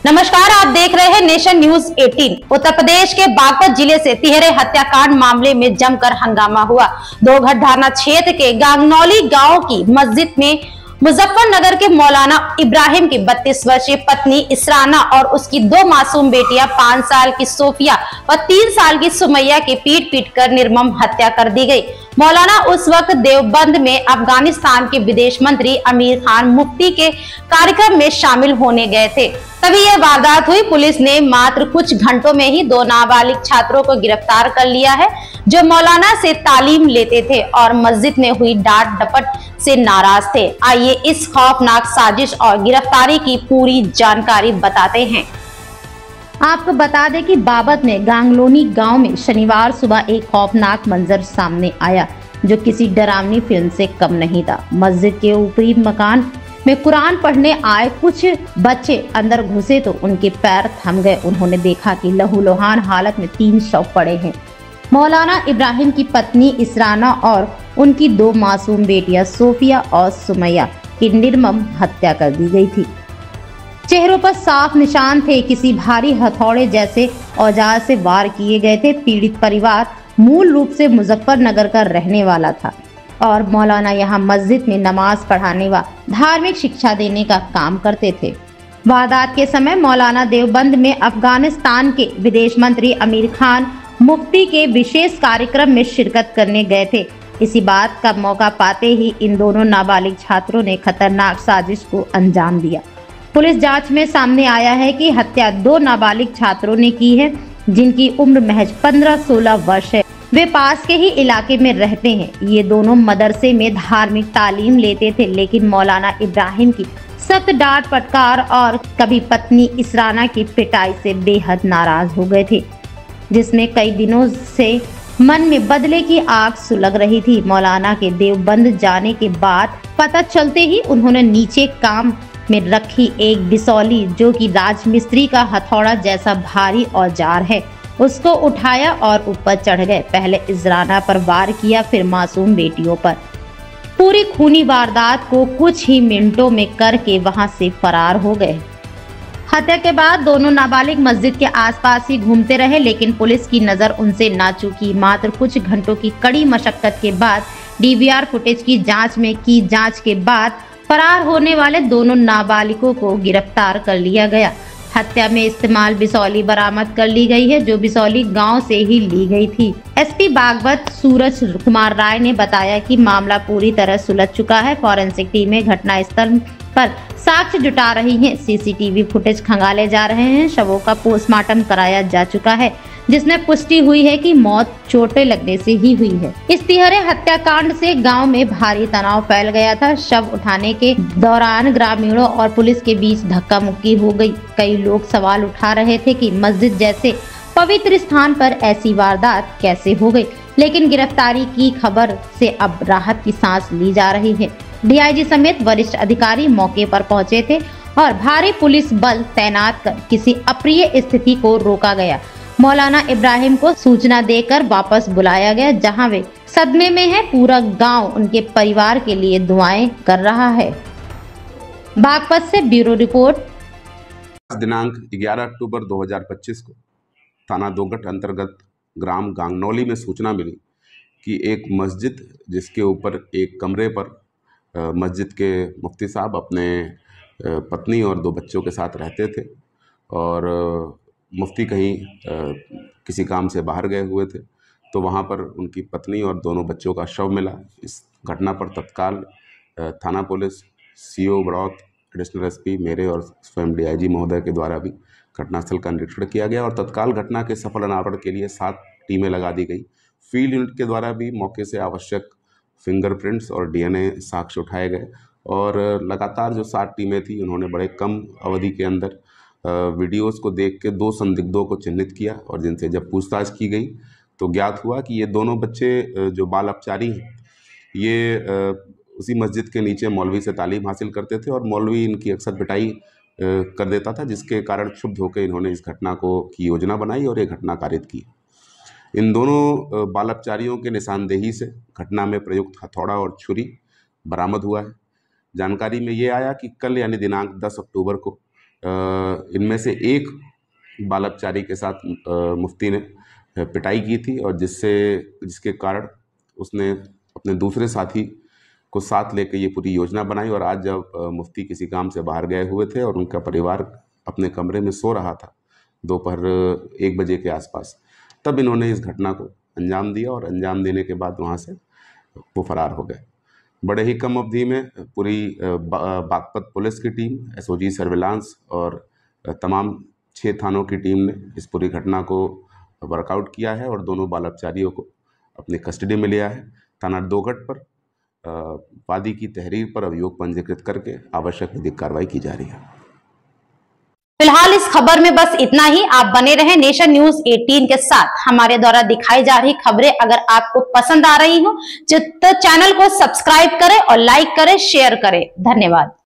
नमस्कार, आप देख रहे हैं नेशन न्यूज 18। उत्तर प्रदेश के बागपत जिले से तिहरे हत्याकांड मामले में जमकर हंगामा हुआ। दोघट थाना क्षेत्र के गांगनौली गांव की मस्जिद में मुजफ्फरनगर के मौलाना इब्राहिम की 32 वर्षीय पत्नी इसराना और उसकी 2 मासूम बेटियां 5 साल की सोफिया व 3 साल की सुमैया की पीट कर निर्मम हत्या कर दी गई। मौलाना उस वक्त देवबंद में अफगानिस्तान के विदेश मंत्री आमिर खान मुफ्ती के कार्यक्रम में शामिल होने गए थे, तभी यह वारदात हुई। पुलिस ने मात्र कुछ घंटों में ही 2 नाबालिग छात्रों को गिरफ्तार कर लिया है, जो मौलाना से तालीम लेते थे और मस्जिद में हुई डांट डपट से नाराज थे। आइए इस खौफनाक साजिश और गिरफ्तारी की पूरी जानकारी बताते हैं। आपको बता दें कि बागपत में गांगलोनी गांव में शनिवार सुबह एक खौफनाक मंजर सामने आया, जो किसी डरावनी फिल्म से कम नहीं था। मस्जिद के ऊपरी मकान में कुरान पढ़ने आए कुछ बच्चे अंदर घुसे तो उनके पैर थम गए। उन्होंने देखा कि लहूलुहान हालत में 3 शव पड़े हैं। मौलाना इब्राहिम की पत्नी इसराना और उनकी 2 मासूम बेटियां सोफिया और सुमैया की निर्मम हत्या कर दी गई थी। चेहरों पर साफ निशान थे, किसी भारी हथौड़े जैसे औजार से वार किए गए थे। पीड़ित परिवार मूल रूप से मुजफ्फरनगर का रहने वाला था और मौलाना यहाँ मस्जिद में नमाज पढ़ाने व धार्मिक शिक्षा देने का काम करते थे। वारदात के समय मौलाना देवबंद में अफगानिस्तान के विदेश मंत्री आमिर खान मुफ्ती के विशेष कार्यक्रम में शिरकत करने गए थे। इसी बात का मौका पाते ही इन दोनों नाबालिग छात्रों ने खतरनाक साजिश को अंजाम दिया। पुलिस जांच में सामने आया है कि हत्या 2 नाबालिग छात्रों ने की है, जिनकी उम्र महज 15-16 वर्ष है। वे पास के ही इलाके में रहते हैं। ये दोनों मदरसे में धार्मिक तालीम लेते थे, लेकिन मौलाना इब्राहिम की सख्त डांट फटकार और कभी पत्नी इसराना की पिटाई से बेहद नाराज हो गए थे, जिसमें कई दिनों से मन में बदले की आग सुलग रही थी। मौलाना के देवबंद जाने के बाद पता चलते ही उन्होंने नीचे काम में रखी एक बिसौली, जो कि राजमिस्त्री का हथौड़ा जैसा भारी औजार है, उसको उठाया और ऊपर चढ़ गए। पहले इजराना पर वार किया, फिर मासूम बेटियों पर। पूरी खूनी वारदात को कुछ ही मिनटों में करके वहां से फरार हो गए। हत्या के बाद दोनों नाबालिग मस्जिद के आसपास ही घूमते रहे, लेकिन पुलिस की नजर उनसे ना चूकी। मात्र कुछ घंटों की कड़ी मशक्कत के बाद डीवीआर फुटेज की जांच के बाद फरार होने वाले दोनों नाबालिगों को गिरफ्तार कर लिया गया। हत्या में इस्तेमाल बिसौली बरामद कर ली गई है, जो बिसौली गांव से ही ली गई थी। एसपी बागपत सूरज कुमार राय ने बताया कि मामला पूरी तरह सुलझ चुका है। फॉरेंसिक टीमें घटनास्थल पर साक्ष्य जुटा रही हैं। सीसीटीवी फुटेज खंगाले जा रहे हैं। शवों का पोस्टमार्टम कराया जा चुका है, जिसमें पुष्टि हुई है कि मौत चोटें लगने से ही हुई है। इस तिहरे हत्याकांड से गांव में भारी तनाव फैल गया था। शव उठाने के दौरान ग्रामीणों और पुलिस के बीच धक्का मुक्की हो गई। कई लोग सवाल उठा रहे थे कि मस्जिद जैसे पवित्र स्थान पर ऐसी वारदात कैसे हो गई, लेकिन गिरफ्तारी की खबर से अब राहत की सांस ली जा रही है। डीआईजी समेत वरिष्ठ अधिकारी मौके पर पहुंचे थे और भारी पुलिस बल तैनात कर किसी अप्रिय स्थिति को रोका गया। मौलाना इब्राहिम को सूचना देकर वापस बुलाया गया, जहां वे सदमे में है। पूरा गांव उनके परिवार के लिए दुआएं कर रहा है। बागपत से ब्यूरो रिपोर्ट। दिनांक 11 अक्टूबर 2025 को थाना दोघट अंतर्गत ग्राम गांगनौली में सूचना मिली कि एक मस्जिद, जिसके ऊपर एक कमरे पर मस्जिद के मुफ्ती साहब अपने पत्नी और 2 बच्चों के साथ रहते थे और मुफ्ती कहीं किसी काम से बाहर गए हुए थे, तो वहाँ पर उनकी पत्नी और दोनों बच्चों का शव मिला। इस घटना पर तत्काल थाना police, CO Baraut, additional SP मेरे और स्वयं डीआईजी महोदय के द्वारा भी घटनास्थल का निरीक्षण किया गया और तत्काल घटना के सफल अनावरण के लिए 7 टीमें लगा दी गई। फील्ड यूनिट के द्वारा भी मौके से आवश्यक फिंगरप्रिंट्स और डीएनए साक्ष्य उठाए गए और लगातार जो 7 टीमें थी, उन्होंने बड़े कम अवधि के अंदर वीडियोस को देख के 2 संदिग्धों को चिन्हित किया और जिनसे जब पूछताछ की गई तो ज्ञात हुआ कि ये दोनों बच्चे जो बाल अपचारी हैं, ये उसी मस्जिद के नीचे मौलवी से तालीम हासिल करते थे और मौलवी इनकी अक्सर पिटाई कर देता था, जिसके कारण क्षुब्ध होकर इन्होंने इस घटना की योजना बनाई और ये घटना कारित की। इन दोनों बाल अपचारियों के निशानदेही से घटना में प्रयुक्त हथौड़ा और छुरी बरामद हुआ है। जानकारी में ये आया कि कल यानी दिनांक 10 अक्टूबर को इनमें से एक बालकचारी के साथ मुफ्ती ने पिटाई की थी और जिसके कारण उसने अपने दूसरे साथी को साथ लेकर ये पूरी योजना बनाई। और आज जब मुफ्ती किसी काम से बाहर गए हुए थे और उनका परिवार अपने कमरे में सो रहा था दोपहर 1 बजे के आसपास, तब इन्होंने इस घटना को अंजाम दिया और अंजाम देने के बाद वहाँ से वो फरार हो गए। बड़े ही कम अवधि में पूरी बागपत पुलिस की टीम, एसओजी सर्विलांस और तमाम 6 थानों की टीम ने इस पूरी घटना को वर्कआउट किया है और दोनों बालकचारियों को अपनी कस्टडी में लिया है। थाना दोगट पर वादी की तहरीर पर अभियोग पंजीकृत करके आवश्यक विधिक कार्रवाई की जा रही है। फिलहाल इस खबर में बस इतना ही। आप बने रहें नेशन न्यूज 18 के साथ। हमारे द्वारा दिखाई जा रही खबरें अगर आपको पसंद आ रही हो तो चैनल को सब्सक्राइब करें और लाइक करें, शेयर करें। धन्यवाद।